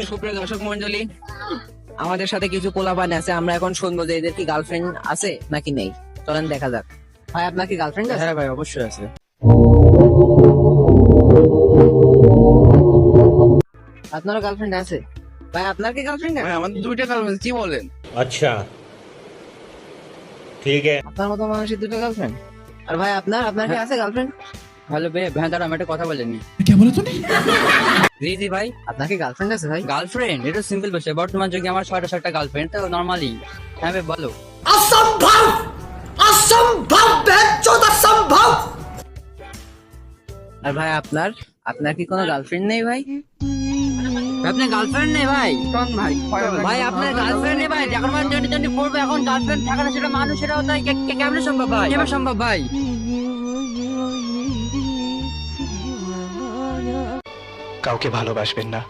সুপ্রিয় দর্শক মন্ডলী, আমাদের সাথে কিছু পোলাপান আছে, আমরা এখন শুনবো যে এদের কি গার্লফ্রেন্ড আছে নাকি নেই। চলেন দেখা যাক। ভাই আপনার কি গার্লফ্রেন্ড আছে? হ্যাঁ ভাই, অবশ্যই আছে। আপনারও গার্লফ্রেন্ড আছে? ভাই আপনার কি গার্লফ্রেন্ড আছে? ভাই আমাদের দুইটা গার্লফ্রেন্ড, কি বলেন? अच्छा ठीक है। আপনার মতো মানুষের দুটো গার্লফ্রেন্ড? আর ভাই আপনার কি আছে গার্লফ্রেন্ড? হ্যালো ভাই, দাঁড়া, আমি একটা কথা বলেনি। জি জি ভাই, আপনার কি গার্লফ্রেন্ড আছে ভাই? গার্লফ্রেন্ড এটা সিম্পল বিষয়। বর্তমান যুগে আমার 6টা গার্লফ্রেন্ড, তো নর্মালি। হ্যাঁ ভাই বলো। असंभव असंभव बेचौद असंभव। আর ভাই আপনার কি কোনো গার্লফ্রেন্ড নেই ভাই? আপনার গার্লফ্রেন্ড নেই ভাই? কোন ভাই? ভাই আপনার গার্লফ্রেন্ড নেই ভাই? এখন মানে 2024 এখন গার্লফ্রেন্ড থাকে না, সেটা মানুষেরাও তাই কেমনে সম্ভব ভাই? কিভাবে সম্ভব ভাই? কাউকে ভালোবাসবেন না।